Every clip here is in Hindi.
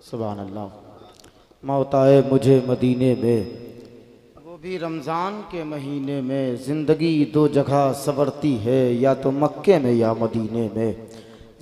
सुभान अल्लाह। मौत आए मुझे मदीने में, वो भी रमज़ान के महीने में। ज़िंदगी दो जगह संवरती है, या तो मक्के में या मदीने में।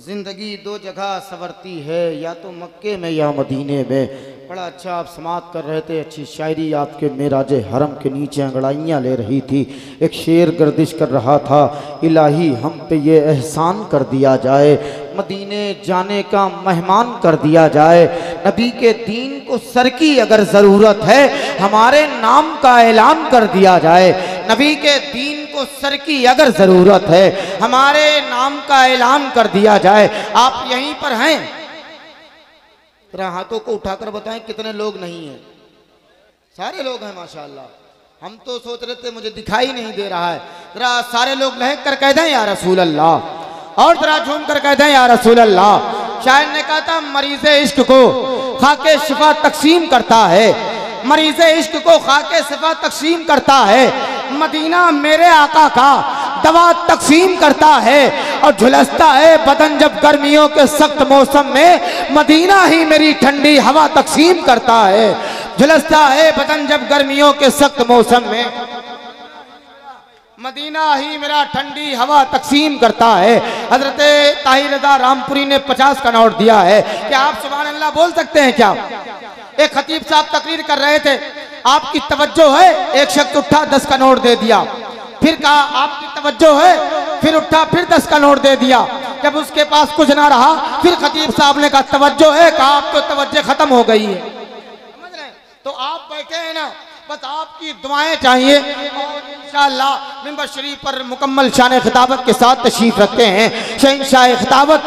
ज़िंदगी दो जगह संवरती है, या तो मक्के में या मदीने में। बड़ा अच्छा आप समात कर रहे थे, अच्छी शायरी आपके मेराजे हरम के नीचे अंगड़ाइयाँ ले रही थी। एक शेर गर्दिश कर रहा था, इलाही हम पे ये एहसान कर दिया जाए, मदीने जाने का मेहमान कर दिया जाए। नबी के दीन को सर की अगर ज़रूरत है, हमारे नाम का ऐलान कर दिया जाए। नबी के दीन को सर की अगर ज़रूरत है, हमारे नाम का ऐलान कर दिया जाए। आप यहीं पर हैं? जरा हाथों को उठाकर बताएं कितने लोग नहीं हैं। सारे लोग हैं माशाअल्लाह। हम तो सोच रहे थे मुझे दिखाई नहीं दे रहा है। जरा सारे लोग लहक कर कह दें या रसूल अल्लाह, और जरा झूम कर कह दें या रसूल अल्लाह। शायर ने कहा था, मरीज़े इश्क को खाके शिफा तकसीम करता है, मरीज़े इश्क को खाके शिफा तकसीम करता है। मदीना मेरे आका का दवा तकसीम करता है, और झुलसता है बदन जब गर्मियों के सख्त मौसम में, मदीना ही मेरी ठंडी हवा तकसीम करता है। झुलसता है बदन जब गर्मियों के सख्त मौसम में, मदीना ही मेरा ठंडी हवा तकसीम करता है। हजरत ताहिर रज़ा रामपुरी ने 50 का नोट दिया है। क्या आप सुभान अल्लाह बोल सकते हैं क्या? एक खतीब साहब तकरीर कर रहे थे, आपकी तवज्जो है, एक शख्स उठा 10 का नोट दे दिया। फिर कहा आपकी तवज्जो है, फिर उठा फिर 10 का नोट दे दिया। जब उसके पास कुछ ना रहा, फिर खतीब साहब ने कहा तवज्जो है, कहा आप तो तवज्जो खत्म हो गई है। समझ रहे हैं? तो आप बैठे हैं ना, बस आपकी दुआएं चाहिए, और इंशाअल्लाह मिंबर शरीफ पर मुकम्मल शान खिताबत के साथ तशरीफ रखते हैं शहंशाह खिताबत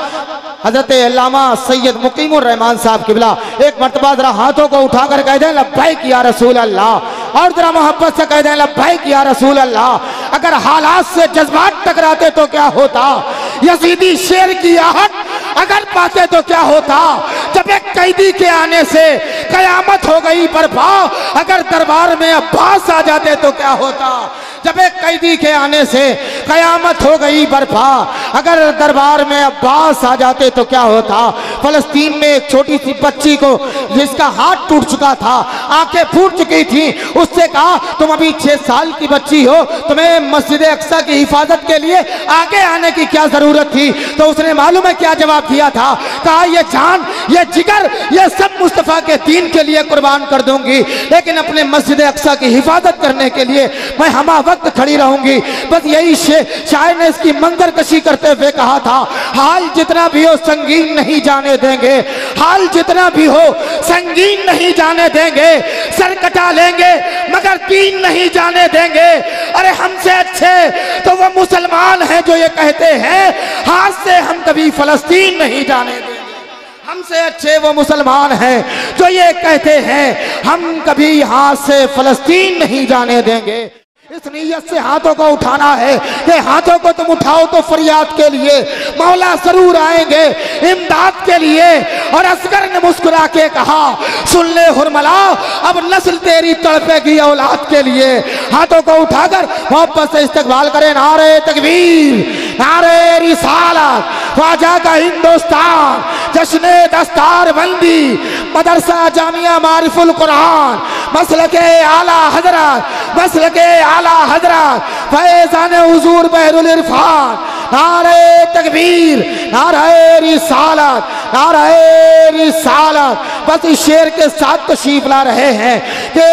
हजरत अल्लामा सैयद मुकीमुर रहमान साहब किबला। एक मरतबा जरा हाथों को उठाकर कह दें लब्बैक या रसूल अल्लाह, और जरा मोहब्बत से कह दें लब्बैक या रसूल अल्लाह। अगर हालात से जज्बात टकराते तो क्या होता, यजीदी शेर की आहट अगर पाते तो क्या होता। जब एक कैदी के आने से कयामत हो गई बर्पा, अगर दरबार में अब्बास आ जाते तो क्या होता। जब एक कैदी के आने से कयामत हो गई बर्पा, अगर दरबार में अब्बास आ जाते तो क्या होता। फलस्तीन में एक छोटी सी बच्ची को जिसका हाथ टूट चुका था, आंखें फूट चुकी थी, उससे कहा तुम अभी 6 साल की बच्ची हो, तुम्हें मस्जिद अक्सा की हिफाजत के लिए आगे आने की क्या जरूरत थी। तो उसने मालूम है क्या जवाब दिया था? कहा ये जान, ये जिगर, ये सब मुस्तफा के दीन के लिए कुर्बान कर दूंगी, लेकिन अपने मस्जिद अक्सा की हिफाजत करने के लिए मैं हमा वक्त खड़ी रहूंगी। बस यही शायर ने इसकी मंजर कशी करते हुए कहा था, हाल जितना भी हो संगीन नहीं जाने देंगे, हाल जितना भी हो संगीन नहीं जाने देंगे, सर कटा लेंगे मगर दीन नहीं जाने देंगे। अरे हमसे अच्छे तो वो मुसलमान हैं जो ये कहते हैं हाथ से हम कभी फलस्तीन नहीं जाने देंगे। हमसे अच्छे वो मुसलमान हैं जो ये कहते हैं हम कभी हाथ से फलस्तीन नहीं जाने देंगे। इस नीयत से हाथों को उठाना है कि हाथों को तुम उठाओ तो फरियाद के लिए मौला जरूर आएंगे, इमदाद के लिए। और असगर ने मुस्कुरा के कहा सुन ले हुरमला, अब नस्ल तेरी तड़पेगी औलाद के लिए। हाथों को उठाकर मोहब्बत से इस्तकबाल करें, नारे तकबीर, नारे रिसालत, ख्वाजा का हिंदुस्तान, जश्ने दस्तार बंदी, मदरसा जामिया मारिफुल कुरान, मसलके आला हजरत, मसलके आला हजरत, फैज़ान हुजूर बहरुल इरफान। नारे तकबीर, नारे रिसालत, नारे रिसालत। बस इस शेर के साथ तशरीफ ला रहे हैं कि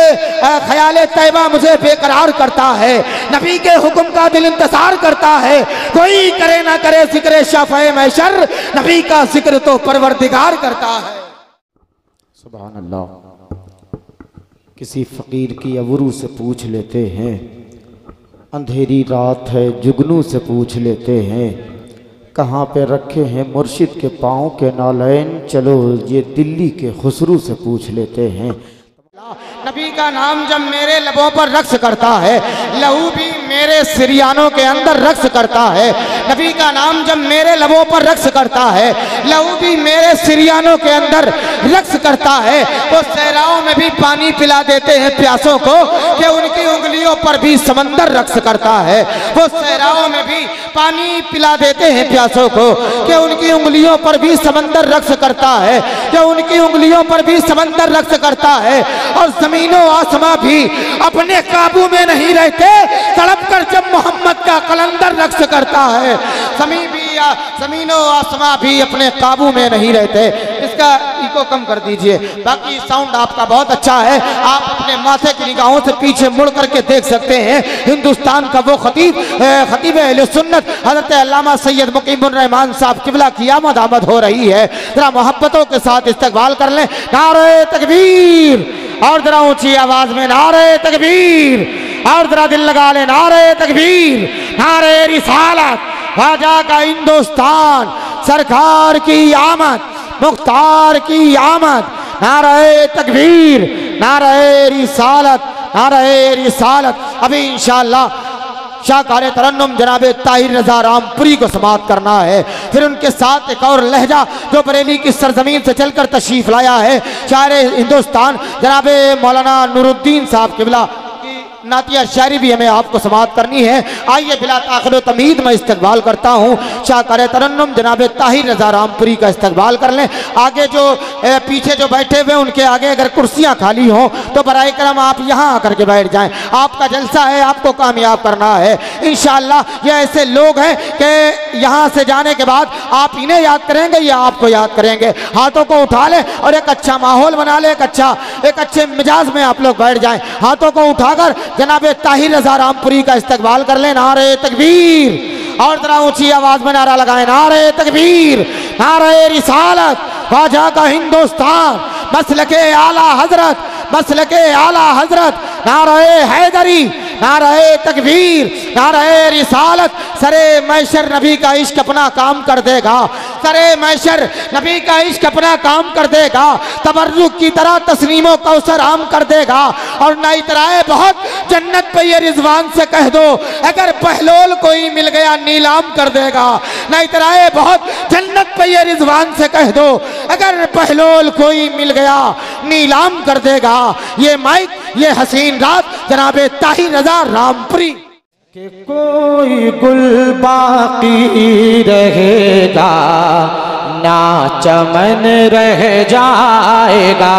ख्याल तैयबा मुझे बेकरार करता है, नबी के हुक्म का दिल इंतजार करता है। कोई करे ना करे जिक्र शाफ़े महशर, नबी का जिक्र तो परवरदिगार करता है। सुभान अल्लाह। किसी फ़कीर की अबरू से पूछ लेते हैं, अंधेरी रात है जुगनू से पूछ लेते हैं, कहाँ पे रखे हैं मुर्शिद के पाँव के नालैन, चलो ये दिल्ली के खुसरू से पूछ लेते हैं। नबी का नाम जब मेरे लबों पर रक्स करता है, लहू भी मेरे मेरे सिरियानों के अंदर रक्स करता है, नबी का नाम जब मेरे लबों पर रक्स करता है, लहू भी मेरे सिरियानों के अंदर रक्स करता है। वो सहराओं में भी पानी पिला देते हैं प्यासों को कि उनकी उंगलियों पर भी समंदर रक्स करता है। वो सहराओं में भी पानी पिला देते हैं प्यासों को कि उनकी उंगलियों पर भी समंदर रक्स करता है, कि उनकी उंगलियों पर भी समंदर रक्स करता है। और जमीनों आसमां भी अपने काबू में नहीं रहते, तड़प कर जब मोहम्मद का कलंदर रक्स करता है। जमीनों आसमां भी अपने काबू में नहीं रहते। इसका इको कम कर दीजिए, बाकी साउंड आपका बहुत अच्छा है। आप अपने माथे की निगाहों से पीछे मुड़ करके देख सकते हैं। हिंदुस्तान का वो खतीब अहले सुन्नत हजरत अल्लामा सैयद मुकीमुर रहमान साहब किबला की आमद हो रही है। जरा मोहब्बतों के साथ इस्तकबाल कर लें। नारे तकबीर, और जरा ऊंची आवाज में नारे तकबीर, और जरा दिल लगा ले नारे तकबीर, नारे रिसालत, ख्वाजा का हिंदुस्तान, सरकार की आमद, मुख्तार की आमद, नारे तकबीर, नारे रिसालत, नारे रिसालत। अभी इंशाअल्लाह शाहकार तरन्नुम जनाबे ताहिर रजा रामपुरी को समाप्त करना है। फिर उनके साथ एक और लहजा जो बरेली की सरजमीन से चलकर तशरीफ लाया है, शायर हिंदुस्तान जनाबे मौलाना नूरुद्दीन साहब किबला नातिया शायरी भी हमें आपको समाप्त करनी है। आइए बिला ताखिर तमीद में इस्तकबाल करता हूँ शाहकार तरन्नुम जनाबे ताहिर रजा रामपुरी का इस्तकबाल कर लें। आगे जो पीछे जो बैठे हुए उनके आगे अगर कुर्सियाँ खाली हों तो बराए करम आप यहाँ आकर के बैठ जाएं। आपका जलसा है, आपको कामयाब करना है इंशाअल्लाह। ये ऐसे लोग हैं कि यहाँ से जाने के बाद आप इन्हें याद करेंगे या आपको याद करेंगे। हाथों को उठा लें और एक अच्छा माहौल बना ले, एक अच्छे मिजाज में आप लोग बैठ जाएं। हाथों को उठाकर जनाबे ताहिर रजा रामपुरी का इस्तकबाल कर ले। नारे तकबीर, और जरा ऊंची आवाज में नारा लगाए। नारे तकबीर, नारे रिसालत, ख्वाजा का हिंदुस्तान, मसलके आला हजरत, मसलके आला हजरत, नारे हैदरी, नारे तकबीर, नारे रिसालत। सरे मैशर नबी का इश्क अपना काम कर देगा, सरे मैशर नबी का इश्क अपना काम कर देगा। तबर्रुक की तरह तस्नीमों कौसर आम कर देगा। और ना इतराए बहुत जन्नत पे ये रिजवान से कह दो, अगर बहलोल कोई मिल गया नीलाम कर देगा। ना इतराए बहुत जन्नत पे ये रिजवान से कह दो, अगर बहलोल कोई मिल गया नीलाम कर देगा। ये माइक, ये हसीन रात जनाबे ताहिर रजा रामपुरी। कि कोई गुल बाकी रहेगा ना चमन रह जाएगा,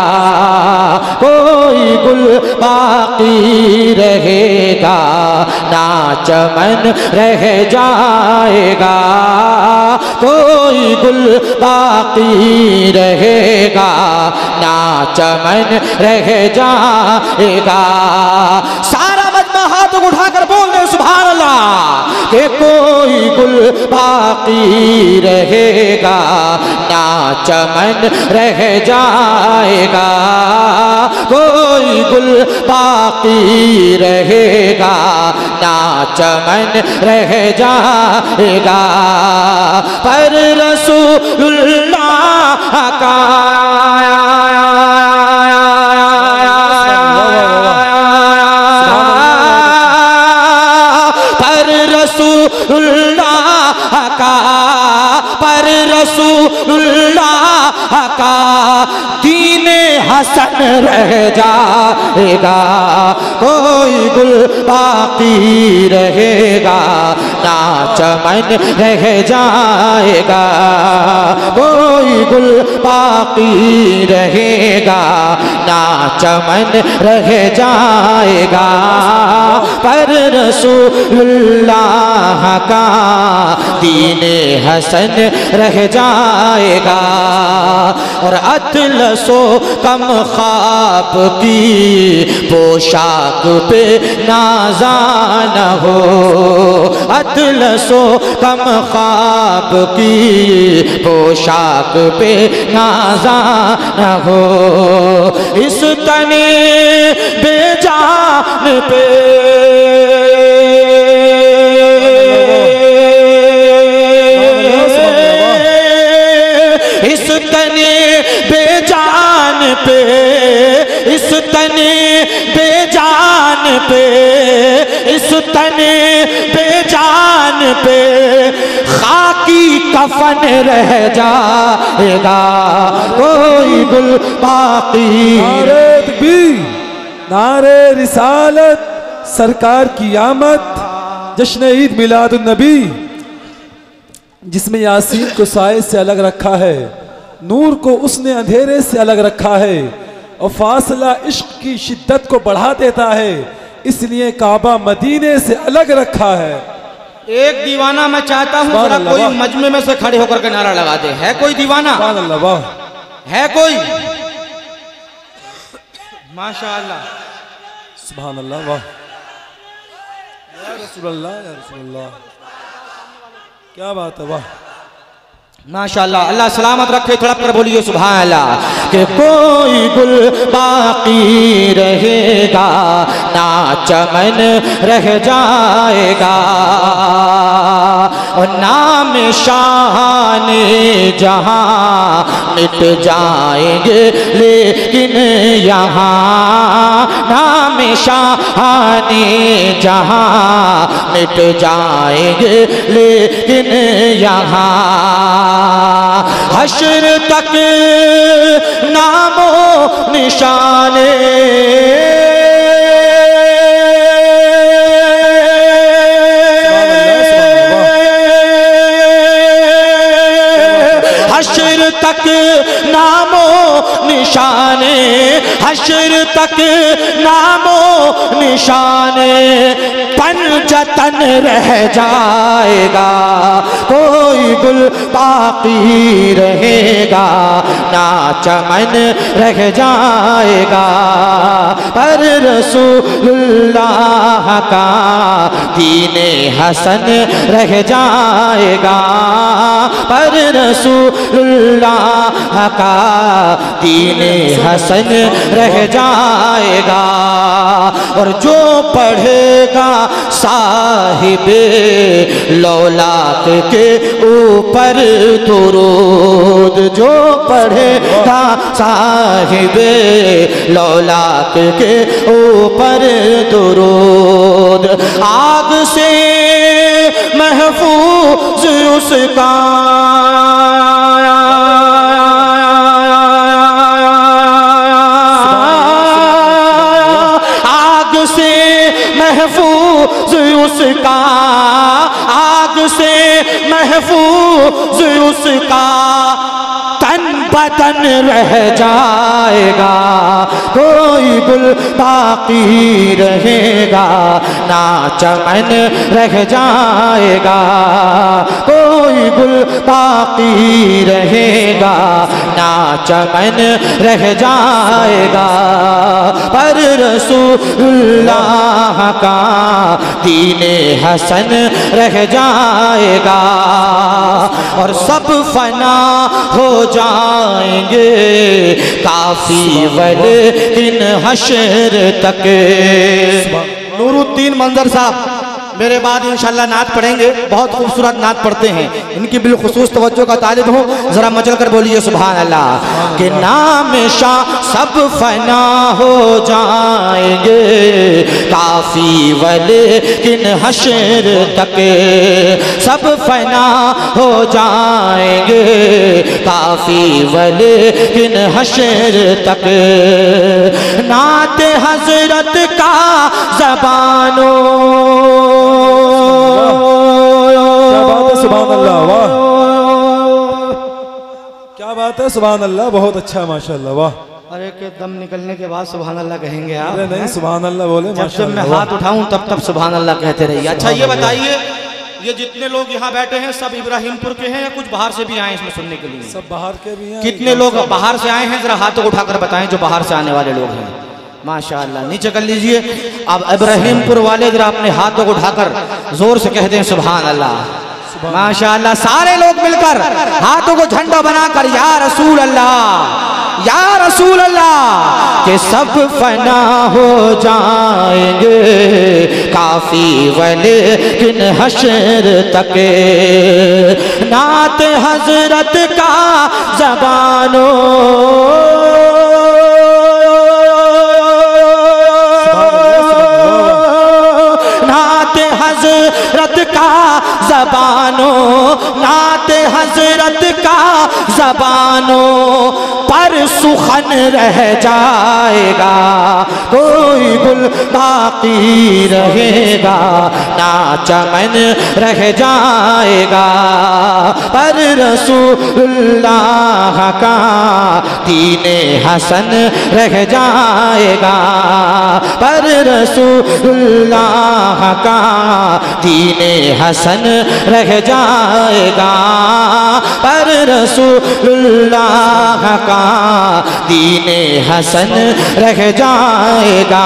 कोई गुल बाकी रहेगा ना चमन रह जाएगा, कोई गुल बाकी रहेगा ना चमन रह जाएगा। सारा मजमा हाथ उठाकर बोल दे सुभान अल्लाह। कि कोई गुल बाकी रहेगा ना चमन रह जाएगा, कोई गुल बाकी रहेगा ना चमन रह जाएगा। पर रसूलुल्लाह का रसूलुल्लाह का दीने हसन रह जाएगा, कोई गुल बाकी रहेगा ना चमन रह जाएगा, कोई गुल बाकी रहेगा ना चमन रह जाएगा। पर रसूलुल्लाह का दीने हसन रह जाएगा। और अतलसो कम ख्वाब की पोशाक पे नाज़ान हो, अतलसो कम ख्वाब की पोशाक पे नाज़ान हो। इस तने बेजान पे इस तने बेजान पे, इस तने बेजान जान पे, इस तने बेजान पे खाकी कफन रह जाएगा, कोई गुल बाकी। नारे तकबीर, नारे रिसालत, सरकार की आमद, जश्न ईद मिलादुन नबी, जिसमें यासीन को साए से अलग रखा है, नूर को उसने अंधेरे से अलग रखा है, और फासला इश्क की शिद्दत को बढ़ा देता है, इसलिए काबा मदीने से अलग रखा है। एक दीवाना मैं चाहता हूँ जरा कोई मजमे में से खड़े होकर के नारा लगा दे। है कोई दीवाना? सुभान अल्लाह, वाह, है कोई? माशाअल्लाह, सुभान अल्लाह, वाह, या रसूल अल्लाह, या रसूल अल्लाह, क्या बात है, वाह, माशाअल्लाह। अल्लाह सलामत रखे, तड़प कर बोलिए सुभान अल्लाह। कि कोई गुल बाकी रहेगा ना चमन रह जाएगा, और नाम शाने जहां मिट जाएंगे लेकिन यहाँ, नाम शाने जहां मिट जाएंगे लेकिन यहाँ, हश्र तक नामो निशाने हश्र तक नामो निशाने, हश्र तक नामो निशाने पंजतन रह जाएगा, कोई गुल बाकी रहेगा ना चमन रह जाएगा, पर रसूलुल्लाह का दीने हसन रह जाएगा, पर रसूलुल्लाह का दीने हसन रह जाएगा, और जो पढ़ेगा साहिबे लौलाक के ऊपर दुरूद, जो पढ़ेगा साहिबे लौलाक के ऊपर दुरूद, आग से महफूज उसका, आग से महफूज उसका, आग से महफूज उसका तन बदन रह जाएगा, कोई गुल बाकी रहेगा ना चमन रह जाएगा, कोई गुल बाकी रहेगा ना चमन रह जाएगा, पर रसूलुल्लाह का दीने हसन रह जाएगा, और सब फना हो जाएंगे काफी वलेकिन हश्र तक। नूरुद्दीन मंजर साहब मेरे बाद इंशाल्लाह नात पढ़ेंगे, बहुत खूबसूरत नात पढ़ते हैं, इनकी बिलखुसूस तवज्जो का तालिब हूँ, जरा मचल कर बोलिए सुभान अल्लाह। कि नाम शाह सब फना हो जाएंगे काफी वलेकिन हश्र तक, सब फना हो जाएंगे काफी वलेकिन हश्र तक, नात हजरत का ज़बानो, सुभान अल्लाह, वाह, क्या बात है, सुभान अल्लाह, बहुत अच्छा, माशाअल्लाह, वाह। अरे के दम निकलने के बाद सुभान अल्लाह कहेंगे आप? अरे नहीं, सुभान अल्लाह बोले, जब मैं हाथ उठाऊं तब तब सुभान अल्लाह कहते रहिए। अच्छा ये बताइए, ये जितने लोग यहाँ बैठे हैं सब इब्राहिमपुर के हैं या कुछ बाहर से भी आए इसमें सुनने के लिए? सब बाहर के भी हैं। कितने लोग बाहर से आए हैं, जरा हाथों को उठाकर बताएं जो बाहर से आने वाले लोग हैं। माशाअल्लाह, नीचे कर लीजिए। अब इब्राहिमपुर वाले जरा अपने हाथों को उठाकर जोर से कहते हैं सुभान अल्लाह। माशाअल्लाह, सारे लोग मिलकर हाथों को झंडा बनाकर या रसूल अल्लाह, या रसूल अल्लाह, कि सब फना हो जाएंगे काफी वलेकिन हश्र तक, नात हजरत का ज़बानो, ज़बानों पर सुखन रह जाएगा, कोई गुल बाकी रहेगा ना चमन रह जाएगा। पर रसूलुल्लाह का दीने हसन रह जाएगा, पर रसूलुल्लाह का दीने हसन रह जाएगा, पर रसूलुल्लाह का दीने हसन रह जाएगा।